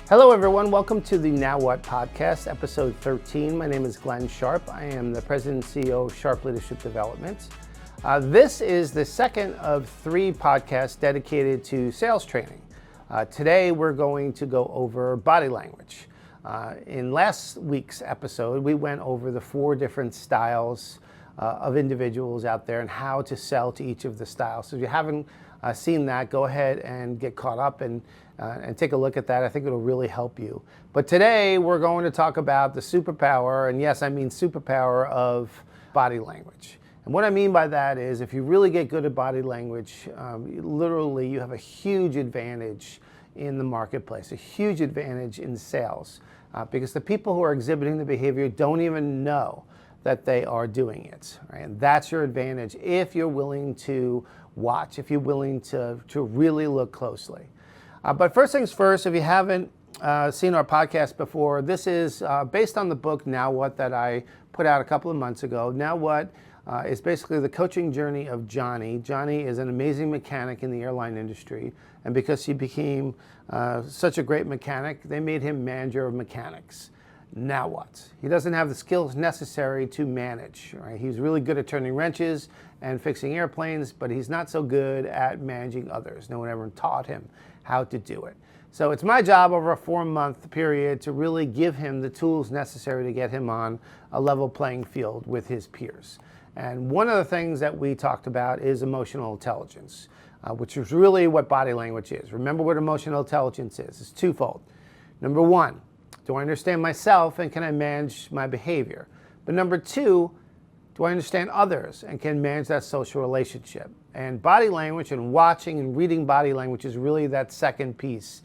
Hello everyone, welcome to the Now What podcast, episode 13. My name is Glenn Sharp. I am the President and CEO of Sharp Leadership Development. This is the second of three podcasts dedicated to sales training. Today we're going to go over body language. In last week's episode, we went over the four different styles of individuals out there and how to sell to each of the styles. So if you haven't seen that, go ahead and get caught up and take a look at that. I think it'll really help you. But today we're going to talk about the superpower, and yes, I mean superpower of body language. And what I mean by that is if you really get good at body language, literally you have a huge advantage in the marketplace, a huge advantage in sales, because the people who are exhibiting the behavior don't even know that they are doing it, right? And that's your advantage if you're willing to watch, if you're willing to really look closely. But first things first, if you haven't seen our podcast before, this is based on the book Now What that I put out a couple of months ago. Now What is basically the coaching journey of Johnny. Johnny is an amazing mechanic in the airline industry, and because he became such a great mechanic, they made him manager of mechanics. Now what? He doesn't have the skills necessary to manage, right? He's really good at turning wrenches and fixing airplanes, but he's not so good at managing others. No one ever taught him how to do it. So it's my job over a 4-month period to really give him the tools necessary to get him on a level playing field with his peers. And one of the things that we talked about is emotional intelligence, which is really what body language is. Remember what emotional intelligence is. It's twofold. Number one, do I understand myself and can I manage my behavior? But number two, do I understand others and can manage that social relationship? And body language and watching and reading body language is really that second piece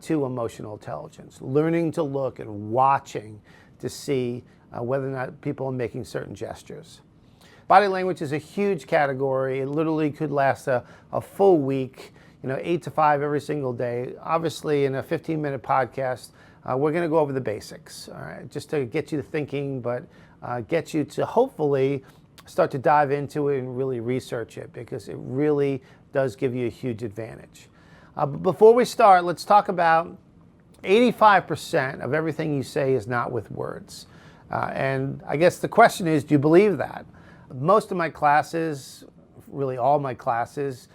to emotional intelligence. Learning to look and watching to see whether or not people are making certain gestures. Body language is a huge category. It literally could last a full week, 8 to 5 every single day. Obviously, in a 15-minute podcast, we're going to go over the basics, all right, just to get you to thinking, but get you to hopefully start to dive into it and really research it, because it really does give you a huge advantage. But before we start, let's talk about 85% of everything you say is not with words. And I guess the question is, do you believe that? Most of my classes, really all my classes,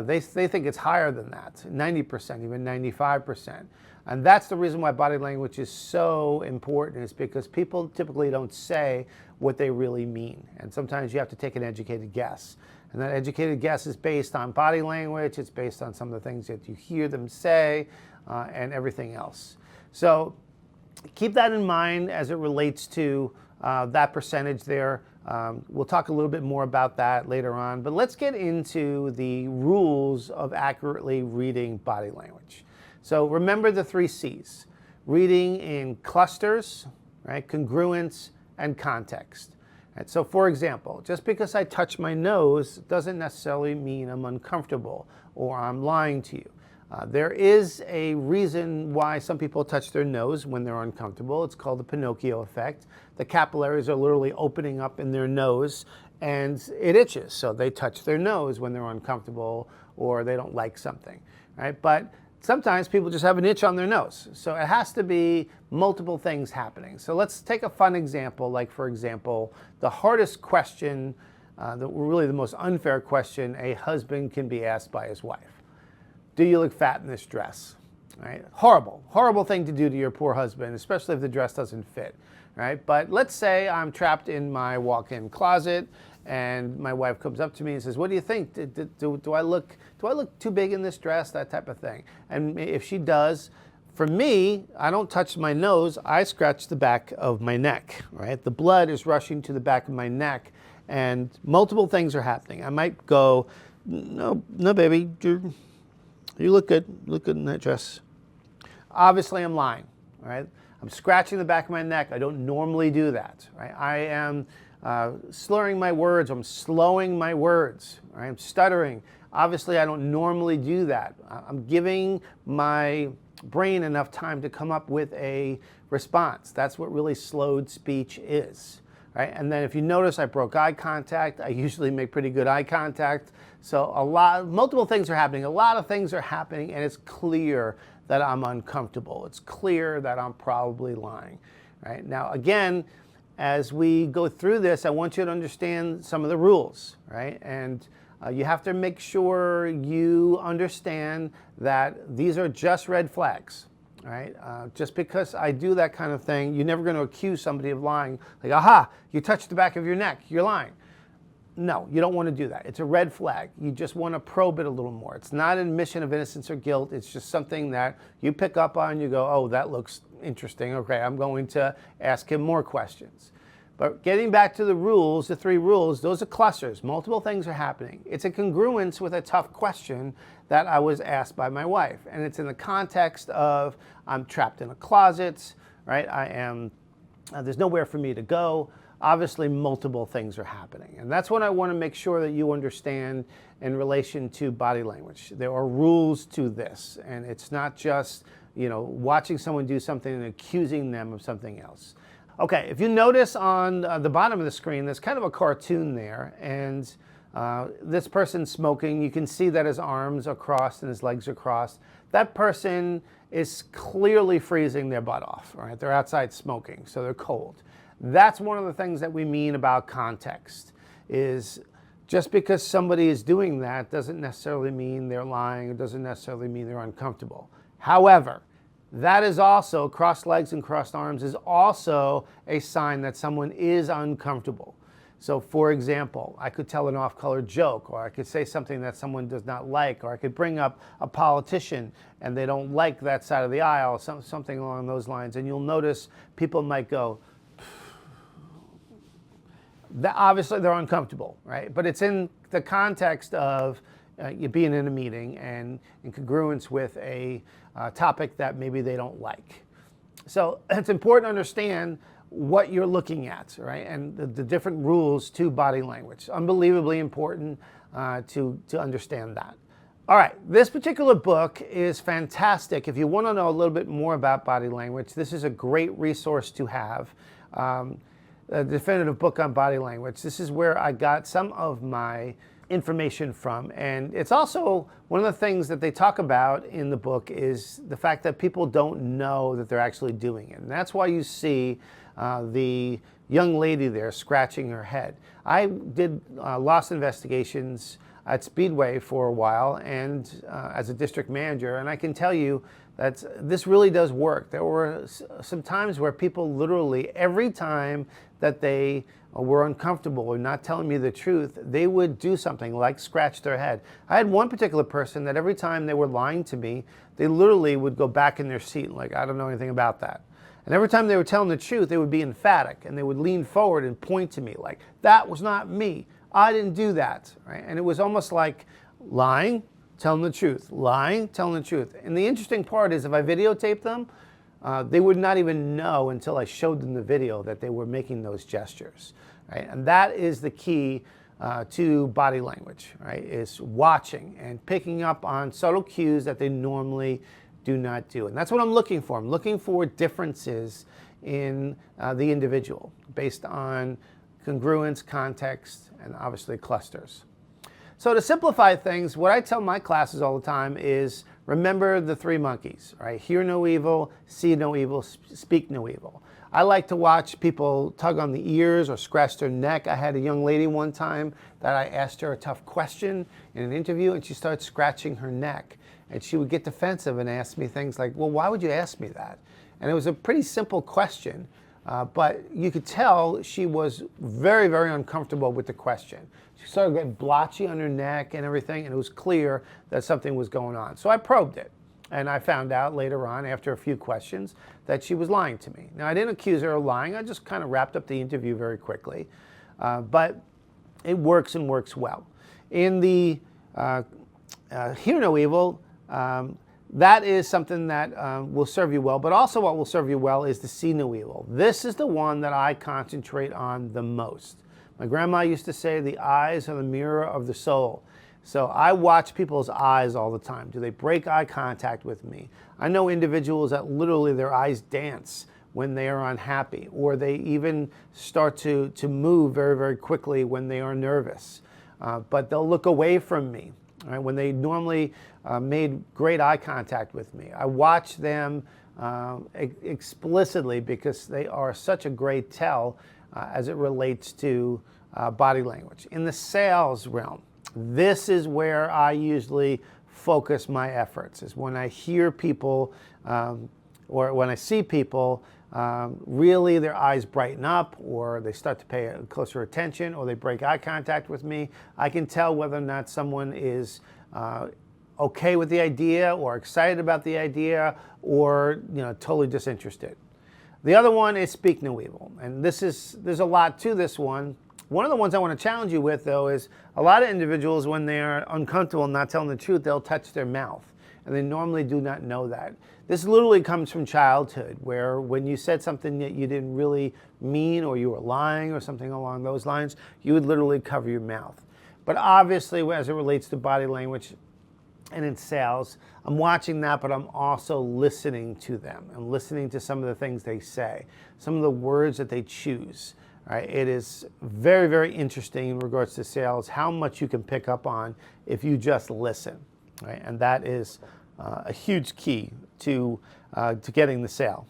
they think it's higher than that, 90%, even 95%. And that's the reason why body language is so important, is because people typically don't say what they really mean. And sometimes you have to take an educated guess. And that educated guess is based on body language, it's based on some of the things that you hear them say, and everything else. So keep that in mind as it relates to that percentage there. We'll talk a little bit more about that later on, but let's get into the rules of accurately reading body language. So remember the 3 C's: reading in clusters, right, congruence, and context. And so for example, just because I touch my nose doesn't necessarily mean I'm uncomfortable or I'm lying to you. There is a reason why some people touch their nose when they're uncomfortable. It's called the Pinocchio effect. The capillaries are literally opening up in their nose and it itches. So they touch their nose when they're uncomfortable or they don't like something, right? But sometimes people just have an itch on their nose. So it has to be multiple things happening. So let's take a fun example, like for example, the hardest question, really the most unfair question a husband can be asked by his wife. Do you look fat in this dress? Right? Horrible, horrible thing to do to your poor husband, especially if the dress doesn't fit. Right? But let's say I'm trapped in my walk-in closet and my wife comes up to me and says, what do you think? Do I look too big in this dress? That type of thing. And if she does, for me, I don't touch my nose, I scratch the back of my neck, right? The blood is rushing to the back of my neck and multiple things are happening. I might go, no baby, you look good in that dress. Obviously I'm lying, right? I'm scratching the back of my neck. I don't normally do that, right? I am slurring my words. I'm slowing my words, right? I'm stuttering. Obviously, I don't normally do that. I'm giving my brain enough time to come up with a response. That's what really slowed speech is, right? And then if you notice, I broke eye contact. I usually make pretty good eye contact. So multiple things are happening. A lot of things are happening, and it's clear that I'm uncomfortable. It's clear that I'm probably lying, right? Now, again, as we go through this, I want you to understand some of the rules, right? And you have to make sure you understand that these are just red flags, right? Just because I do that kind of thing, you're never going to accuse somebody of lying. Like, aha, you touched the back of your neck, you're lying. No, you don't want to do that. It's a red flag. You just want to probe it a little more. It's not an admission of innocence or guilt. It's just something that you pick up on, you go, oh, that looks interesting. Okay, I'm going to ask him more questions. But getting back to the rules, the 3 rules, those are clusters. Multiple things are happening. It's a congruence with a tough question that I was asked by my wife. And it's in the context of I'm trapped in a closet, right? There's nowhere for me to go. Obviously, multiple things are happening. And that's what I want to make sure that you understand in relation to body language. There are rules to this. And it's not just, watching someone do something and accusing them of something else. Okay, if you notice on the bottom of the screen, there's kind of a cartoon there. And this person's smoking. You can see that his arms are crossed and his legs are crossed. That person is clearly freezing their butt off, right? They're outside smoking, so they're cold. That's one of the things that we mean about context, is just because somebody is doing that doesn't necessarily mean they're lying. It doesn't necessarily mean they're uncomfortable. However, that is also, crossed legs and crossed arms is also a sign that someone is uncomfortable. So for example, I could tell an off-color joke, or I could say something that someone does not like, or I could bring up a politician and they don't like that side of the aisle, something along those lines. And you'll notice people might go, obviously they're uncomfortable, right? But it's in the context of you being in a meeting and in congruence with a topic that maybe they don't like. So it's important to understand what you're looking at, right? And the different rules to body language. Unbelievably important to understand that. All right, this particular book is fantastic. If you want to know a little bit more about body language, this is a great resource to have. A definitive book on body language. This is where I got some of my information from. And it's also one of the things that they talk about in the book is the fact that people don't know that they're actually doing it. And that's why you see the young lady there scratching her head. I did loss investigations at Speedway for a while and as a district manager, and I can tell you that this really does work. There were some times where people literally, every time that they were uncomfortable or not telling me the truth, they would do something like scratch their head. I had one particular person that every time they were lying to me, they literally would go back in their seat like, I don't know anything about that. And every time they were telling the truth, they would be emphatic and they would lean forward and point to me like, that was not me. I didn't do that, right? And it was almost like lying, telling the truth, lying, telling the truth. And the interesting part is if I videotaped them, they would not even know until I showed them the video that they were making those gestures, right? And that is the key to body language, right? Is watching and picking up on subtle cues that they normally do not do. And that's what I'm looking for. I'm looking for differences in the individual based on congruence, context, and obviously clusters. So to simplify things, what I tell my classes all the time is remember the 3 monkeys, right? Hear no evil, see no evil, speak no evil. I like to watch people tug on the ears or scratch their neck. I had a young lady one time that I asked her a tough question in an interview and she started scratching her neck. And she would get defensive and ask me things like, well, why would you ask me that? And it was a pretty simple question, but you could tell she was very, very uncomfortable with the question. She started getting blotchy on her neck and everything, and it was clear that something was going on. So I probed it, and I found out later on, after a few questions, that she was lying to me. Now, I didn't accuse her of lying. I just kind of wrapped up the interview very quickly, but it works and works well. In the hear no evil, that is something that will serve you well, but also what will serve you well is the see no evil. This is the one that I concentrate on the most. My grandma used to say the eyes are the mirror of the soul. So I watch people's eyes all the time. Do they break eye contact with me? I know individuals that literally their eyes dance when they are unhappy, or they even start to move very, very quickly when they are nervous. But they'll look away from me. All right, when they normally made great eye contact with me. I watch them explicitly because they are such a great tell as it relates to body language. In the sales realm, this is where I usually focus my efforts, is when I hear people or when I see people really their eyes brighten up, or they start to pay closer attention, or they break eye contact with me. I can tell whether or not someone is okay with the idea, or excited about the idea, or totally disinterested. The other one is speak no evil, and there's a lot to this one. One of the ones I want to challenge you with, though, is a lot of individuals, when they're uncomfortable and not telling the truth, they'll touch their mouth, and they normally do not know that. This literally comes from childhood, where when you said something that you didn't really mean, or you were lying or something along those lines, you would literally cover your mouth. But obviously, as it relates to body language and in sales, I'm watching that, but I'm also listening to them. I'm listening to some of the things they say, some of the words that they choose. All right, it is very, very interesting in regards to sales, how much you can pick up on if you just listen. Right? And that is a huge key to getting the sale.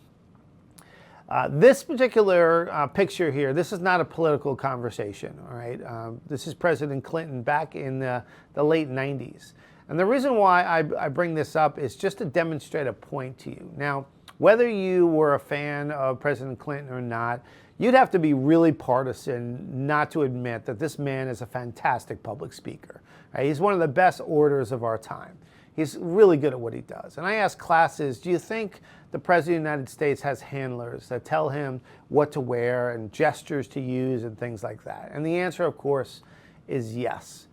This particular picture here, this is not a political conversation, all right? This is President Clinton back in the late 90s. And the reason why I bring this up is just to demonstrate a point to you. Now, whether you were a fan of President Clinton or not, you'd have to be really partisan not to admit that this man is a fantastic public speaker. Right? He's one of the best orators of our time. He's really good at what he does. And I ask classes, do you think the President of the United States has handlers that tell him what to wear and gestures to use and things like that? And the answer, of course, is yes.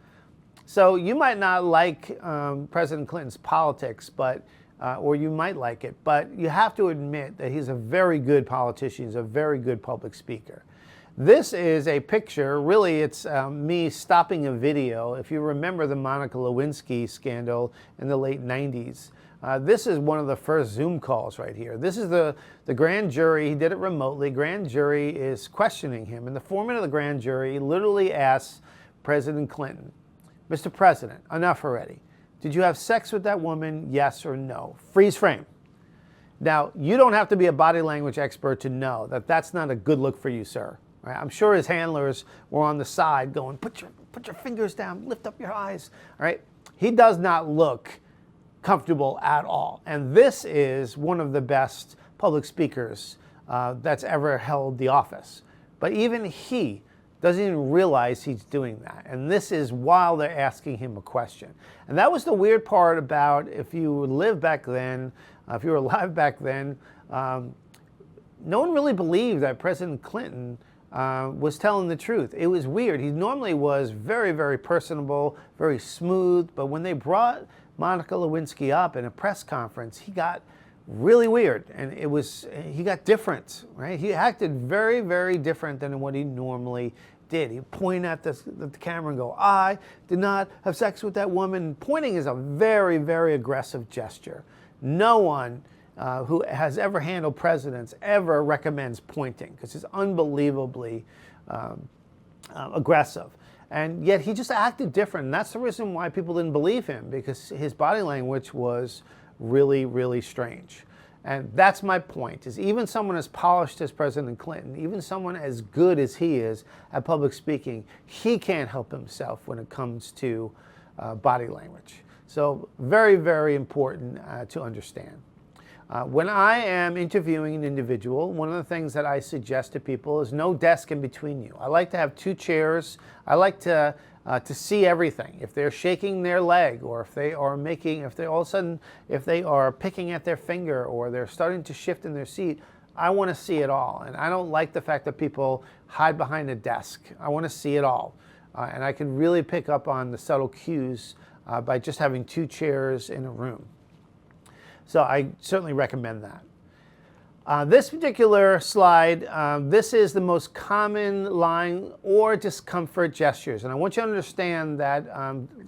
So you might not like President Clinton's politics, but or you might like it, but you have to admit that he's a very good politician. He's a very good public speaker. This is a picture, really it's me stopping a video. If you remember the Monica Lewinsky scandal in the late 90s, this is one of the first Zoom calls right here. This is the grand jury. He did it remotely. Grand jury is questioning him. And the foreman of the grand jury literally asks President Clinton, Mr. President, enough already. Did you have sex with that woman, yes or no? Freeze frame. Now, you don't have to be a body language expert to know that that's not a good look for you, sir. Right? I'm sure his handlers were on the side going, put your fingers down, lift up your eyes. All right? He does not look comfortable at all. And this is one of the best public speakers that's ever held the office. But even he doesn't even realize he's doing that. And this is while they're asking him a question. And that was the weird part about, if you lived back then, if you were alive back then, no one really believed that President Clinton was telling the truth. It was weird. He normally was very, very personable, very smooth, but when they brought Monica Lewinsky up in a press conference, he got really weird, and he got different, right? He acted very, very different than what he normally did. He'd point at the camera and go, I did not have sex with that woman. Pointing is a very, very aggressive gesture. No one who has ever handled presidents ever recommends pointing, because it's unbelievably aggressive. And yet he just acted different. And that's the reason why people didn't believe him, because his body language was really, really strange. And that's my point, is even someone as polished as President Clinton, even someone as good as he is at public speaking, he can't help himself when it comes to body language. So very, very important to understand. When I am interviewing an individual, one of the things that I suggest to people is no desk in between you. I like to have two chairs. I like to see everything. If they're shaking their leg, or if they are all of a sudden, if they are picking at their finger, or they're starting to shift in their seat, I want to see it all. And I don't like the fact that people hide behind a desk. I want to see it all. And I can really pick up on the subtle cues by just having two chairs in a room. So I certainly recommend that. This particular slide, this is the most common lying or discomfort gestures. And I want you to understand that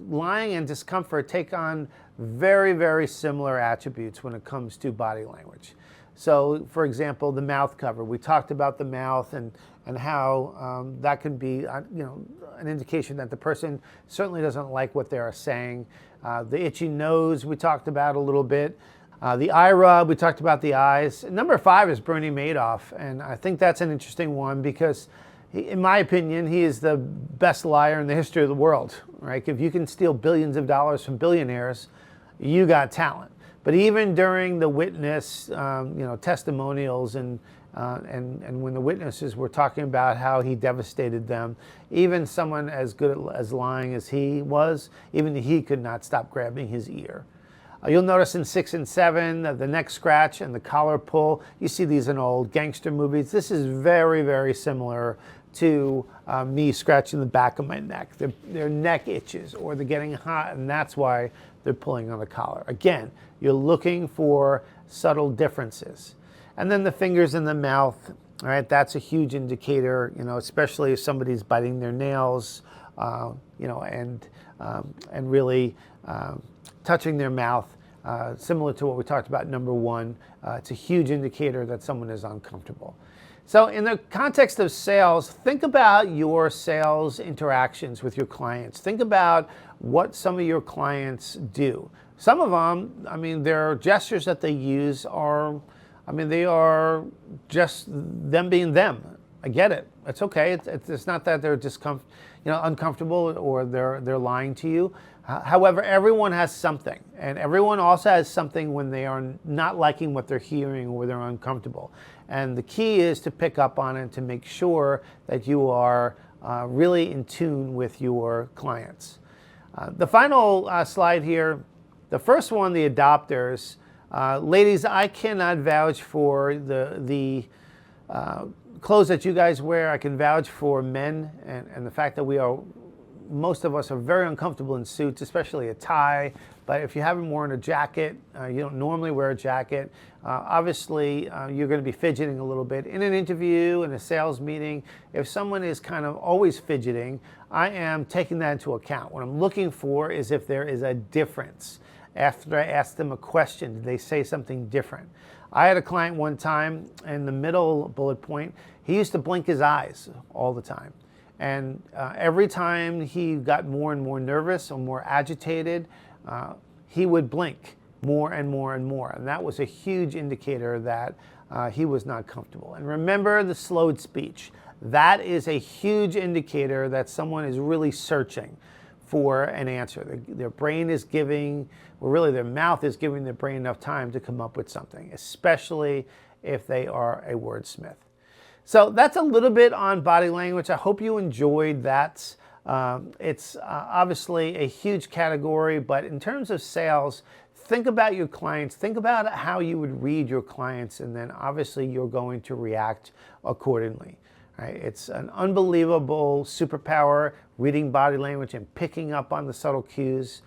lying and discomfort take on very, very similar attributes when it comes to body language. So, for example, the mouth cover. We talked about the mouth and how that can be an indication that the person certainly doesn't like what they are saying. The itchy nose we talked about a little bit. The eye rub, we talked about the eyes. Number 5 is Bernie Madoff, and I think that's an interesting one because, in my opinion, he is the best liar in the history of the world. Right? If you can steal billions of dollars from billionaires, you got talent. But even during the witness, testimonials and when the witnesses were talking about how he devastated them, even someone as good as lying as he was, even he could not stop grabbing his ear. You'll notice in 6 and 7, the neck scratch and the collar pull. You see these in old gangster movies. This is very, very similar to me scratching the back of my neck. Their neck itches or they're getting hot, and that's why they're pulling on the collar. Again, you're looking for subtle differences. And then the fingers in the mouth, all right, that's a huge indicator, especially if somebody's biting their nails, and really touching their mouth, similar to what we talked about number 1. It's a huge indicator that someone is uncomfortable. So in the context of sales, think about your sales interactions with your clients. Think about what some of your clients do. Some of them, their gestures that they use are, they are just them being them. I get it. It's okay. It's not that they're uncomfortable or they're lying to you. However, everyone has something, and everyone also has something when they are not liking what they're hearing or they're uncomfortable. And the key is to pick up on it to make sure that you are really in tune with your clients. The final slide here, the first one, the adopters. Ladies, I cannot vouch for the clothes that you guys wear. I can vouch for men and the fact that most of us are very uncomfortable in suits, especially a tie. But if you haven't worn a jacket, you don't normally wear a jacket, obviously you're going to be fidgeting a little bit. In an interview, in a sales meeting, if someone is kind of always fidgeting, I am taking that into account. What I'm looking for is if there is a difference. After I ask them a question, did they say something different? I had a client one time in the middle bullet point, he used to blink his eyes all the time. And every time he got more and more nervous or more agitated, he would blink more and more and more. And that was a huge indicator that he was not comfortable. And remember the slowed speech. That is a huge indicator that someone is really searching for an answer. Their brain is giving, or really their mouth is giving their brain enough time to come up with something, especially if they are a wordsmith. So that's a little bit on body language. I hope you enjoyed that. It's obviously a huge category, but in terms of sales, think about your clients. Think about how you would read your clients, and then obviously you're going to react accordingly. Right? It's an unbelievable superpower, reading body language and picking up on the subtle cues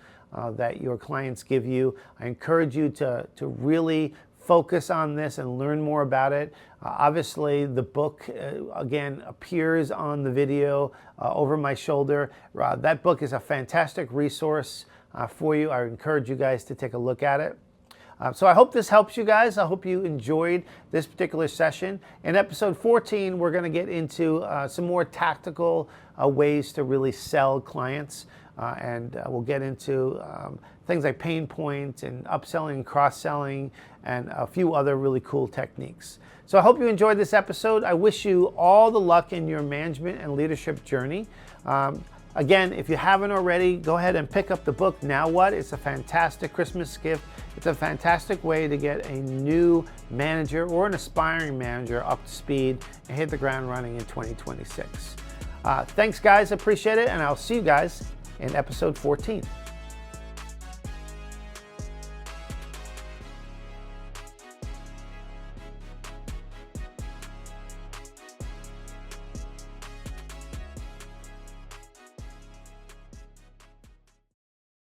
that your clients give you. I encourage you to really focus on this and learn more about it. Obviously, the book, again, appears on the video over my shoulder. That book is a fantastic resource for you. I encourage you guys to take a look at it. So I hope this helps you guys. I hope you enjoyed this particular session. In episode 14, we're going to get into some more tactical ways to really sell clients. And we'll get into things like pain points and upselling, cross-selling, and a few other really cool techniques. So I hope you enjoyed this episode. I wish you all the luck in your management and leadership journey. Again, if you haven't already, go ahead and pick up the book, Now What? It's a fantastic Christmas gift. It's a fantastic way to get a new manager or an aspiring manager up to speed and hit the ground running in 2026. Thanks, guys. Appreciate it. And I'll see you guys in episode 14.